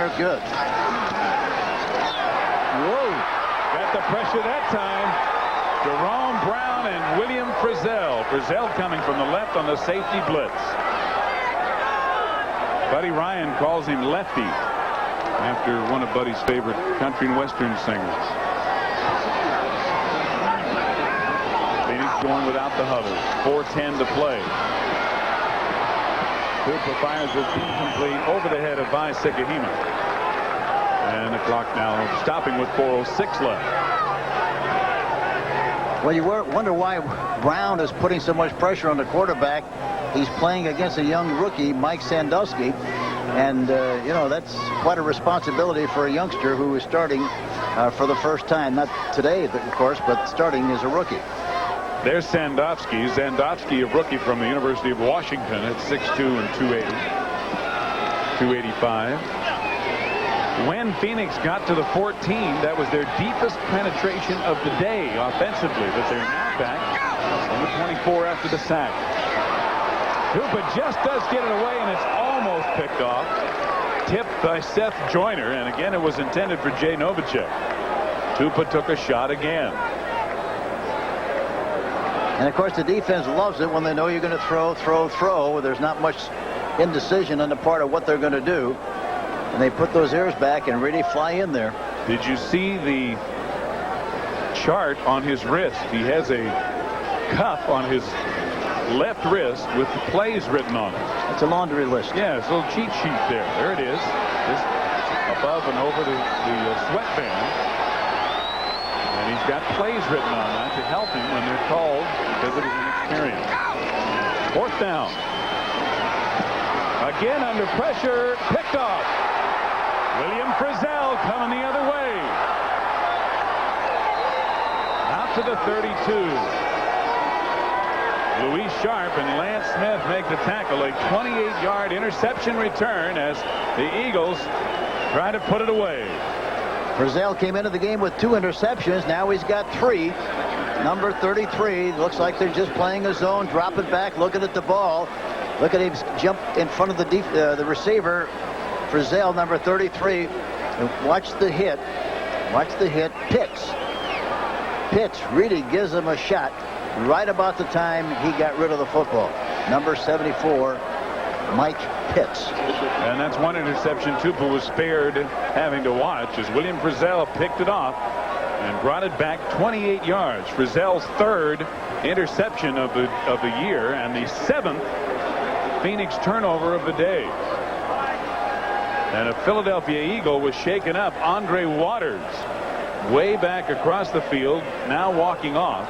are good. Whoa. Got the pressure that time. Jerome Brown and William Frizzell. Frizzell coming from the left on the safety blitz. Buddy Ryan calls him Lefty after one of Buddy's favorite country and western singers. Phoenix going without the huddle. 4:10 to play. Cooper fires is incomplete over the head of Vi Sekihima. And the clock now stopping with 4:06 left. Well, you wonder why Brown is putting so much pressure on the quarterback. He's playing against a young rookie, Mike Sandusky. And, you know, that's quite a responsibility for a youngster who is starting for the first time. Not today, of course, but starting as a rookie. There's Sandusky. Sandusky, a rookie from the University of Washington at 6'2" and 285. When Phoenix got to the 14, that was their deepest penetration of the day offensively, but they're now back on the 24 after the sack. Tupa just does get it away, and it's almost picked off. Tipped by Seth Joyner, and again it was intended for Jay Novacek. Tupa took a shot again. And of course the defense loves it when they know you're going to throw. There's not much indecision on the part of what they're going to do. And they put those ears back and really fly in there. Did you see the chart on his wrist? He has a cuff on his left wrist with the plays written on it. It's a laundry list. Yeah, it's a little cheat sheet there. There it is. Just above and over the sweatband. And he's got plays written on that to help him when they're called because of his inexperience. 4th down. Again under pressure. Picked off. William Frizzell coming the other way. Out to the 32. Louis Sharp and Lance Smith make the tackle. A 28-yard interception return as the Eagles try to put it away. Frizzell came into the game with 2 interceptions. Now he's got 3. Number 33. Looks like they're just playing a zone. Dropping back, looking at the ball. Look at him jump in front of the receiver. Frizzell, number 33. And watch the hit. Watch the hit. Pitts really gives him a shot right about the time he got rid of the football. Number 74, Mike Pitts. And that's one interception Tupa was spared having to watch as William Frizzell picked it off and brought it back 28 yards. Frizzell's 3rd interception of the year and the 7th Phoenix turnover of the day. And a Philadelphia Eagle was shaken up. Andre Waters way back across the field, now walking off,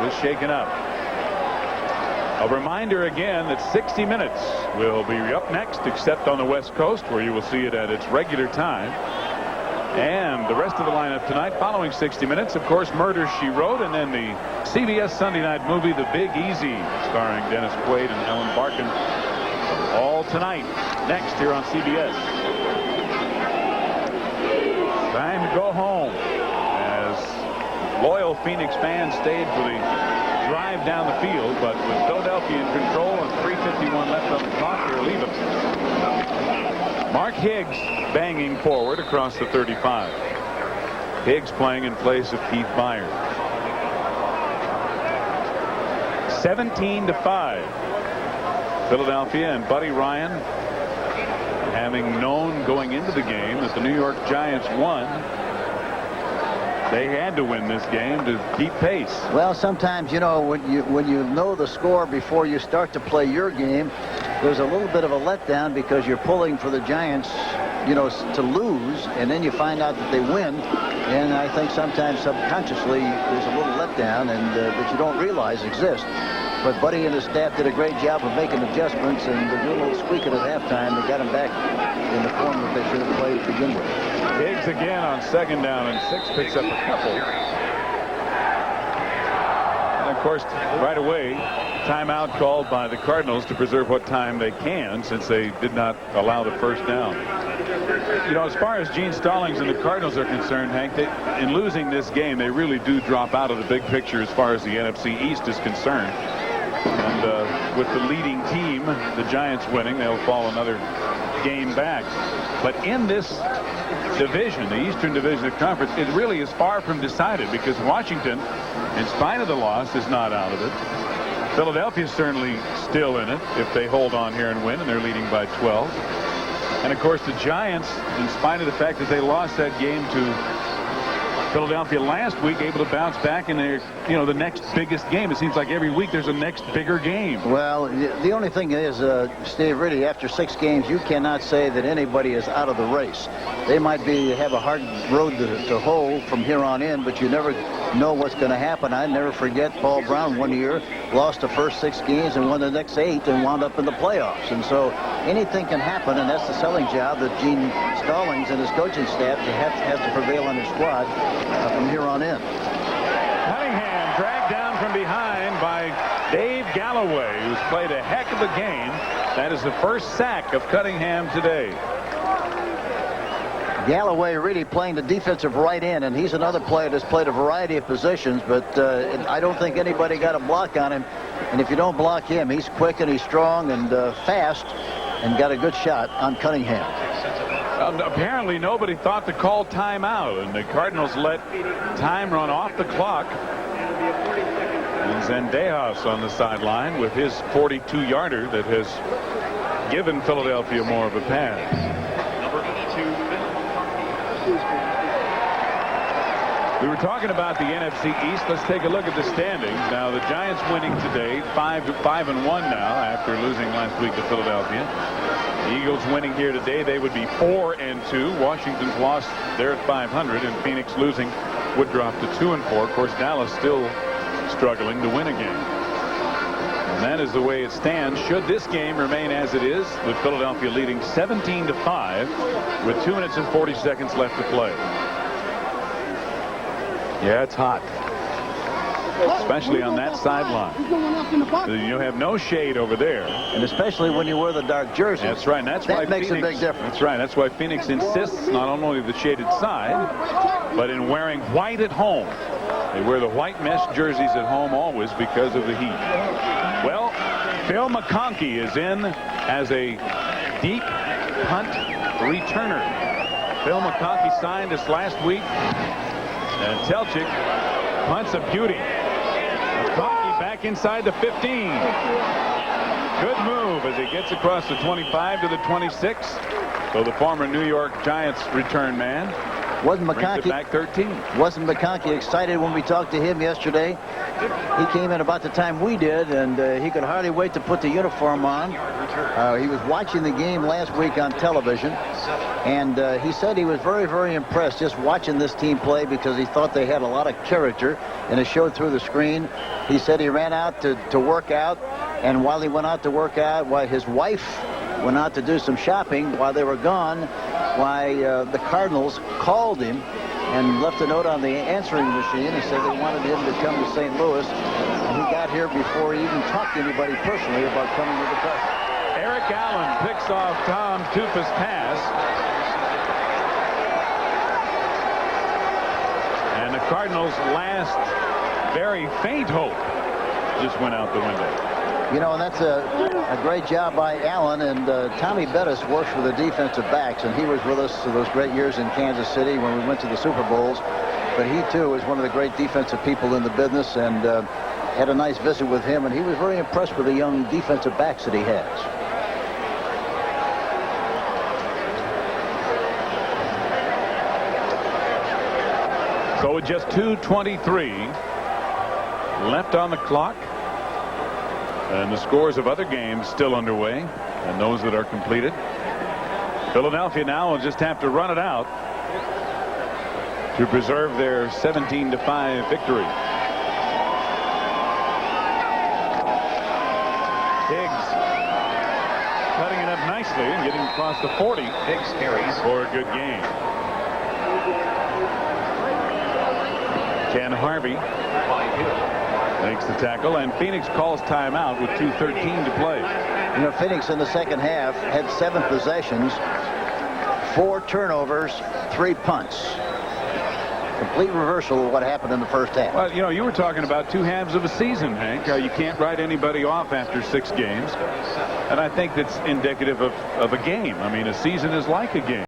was shaken up. A reminder again that 60 Minutes will be up next, except on the West Coast where you will see it at its regular time. And the rest of the lineup tonight following 60 Minutes, of course, Murder, She Wrote, and then the CBS Sunday night movie The Big Easy, starring Dennis Quaid and Ellen Barkin. All tonight, next here on CBS. Time to go home as loyal Phoenix fans stayed for the drive down the field, but with Philadelphia in control and 3:51 left on the clock, they're leaving. Mark Higgs banging forward across the 35. Higgs playing in place of Keith Byers. 17-5. Philadelphia, and Buddy Ryan, having known going into the game that the New York Giants won, they had to win this game to keep pace. Well, sometimes, you know, when you know the score before you start to play your game, there's a little bit of a letdown because you're pulling for the Giants, you know, to lose, and then you find out that they win, and I think sometimes subconsciously there's a little letdown and that you don't realize exists. But Buddy and his staff did a great job of making adjustments, and the little squeaking at halftime, they got him back in the form that they should have played to begin with. Higgs again on 2nd down and 6, picks up a couple. And of course, right away, timeout called by the Cardinals to preserve what time they can, since they did not allow the 1st down. You know, as far as Gene Stallings and the Cardinals are concerned, Hank, in losing this game, they really do drop out of the big picture as far as the NFC East is concerned. And with the leading team, the Giants winning, they'll fall another game back. But in this division, the Eastern Division of the Conference, it really is far from decided, because Washington, in spite of the loss, is not out of it. Philadelphia is certainly still in it if they hold on here and win, and they're leading by 12. And of course the Giants, in spite of the fact that they lost that game to Philadelphia last week, able to bounce back in their, the next biggest game. It seems like every week there's a next bigger game. Well, the only thing is, Steve, really, after 6 games, you cannot say that anybody is out of the race. They might have a hard road to hoe from here on in, but you never know what's going to happen. I never forget Paul Brown one year lost the first 6 games and won the next 8 and wound up in the playoffs. And so anything can happen, and that's the selling job that Gene Stallings and his coaching staff has to prevail on his squad from here on in. Cunningham dragged down from behind by Dave Galloway, who's played a heck of a game. That is the first sack of Cunningham today. Galloway really playing the defensive right end, and he's another player that's played a variety of positions, but I don't think anybody got a block on him. And if you don't block him, he's quick and he's strong and fast, and got a good shot on Cunningham. Apparently nobody thought to call timeout, and the Cardinals let time run off the clock. And Zendejas on the sideline with his 42-yarder that has given Philadelphia more of a pass. We were talking about the NFC East. Let's take a look at the standings. Now, the Giants winning today, 5-1 now after losing last week to Philadelphia. The Eagles winning here today, they would be 4-2. Washington's lost, they're at 500, and Phoenix losing would drop to 2-4. Of course, Dallas still struggling to win a game. And that is the way it stands. Should this game remain as it is, with Philadelphia leading 17-5 with 2 minutes and 40 seconds left to play. Yeah, it's hot, especially on that sideline. You have no shade over there, and especially when you wear the dark jersey. That's right. And that's that why makes Phoenix, a big difference. That's right. That's why Phoenix insists not only the shaded side, but in wearing white at home. They wear the white mesh jerseys at home always because of the heat. Well, Phil McConkey is in as a deep punt returner. Phil McConkey signed us last week. And Telchik punts a beauty. McConkey back inside the 15. Good move as he gets across the 25 to the 26. So the former New York Giants return man wasn't McConkey back 13. Wasn't McConkey excited when we talked to him yesterday? He came in about the time we did, and he could hardly wait to put the uniform on. He was watching the game last week on television, and he said he was very, very impressed just watching this team play because he thought they had a lot of character, and it showed through the screen. He said he ran out to work out, and while he went out to work out, while his wife went out to do some shopping, while they were gone, the Cardinals called him and left a note on the answering machine and said they wanted him to come to St. Louis, and he got here before he even talked to anybody personally about coming to the Cardinals. Eric Allen picks off Tom Tufa's pass, and the Cardinals' last very faint hope just went out the window. You know, that's a great job by Allen, and Tommy Bettis works with the defensive backs, and he was with us those great years in Kansas City when we went to the Super Bowls. But he, too, is one of the great defensive people in the business, and had a nice visit with him, and he was very impressed with the young defensive backs that he has. So with just 2:23 left on the clock, and the scores of other games still underway, and those that are completed, Philadelphia now will just have to run it out to preserve their 17-5 victory. Higgs cutting it up nicely and getting across the 40. Higgs carries for a good game. Ken Harvey makes the tackle, and Phoenix calls timeout with 2:13 to play. You know, Phoenix in the second half had 7 possessions, 4 turnovers, 3 punts. Complete reversal of what happened in the first half. Well, you know, you were talking about 2 halves of a season, Hank. You can't write anybody off after 6 games. And I think that's indicative of a game. I mean, a season is like a game.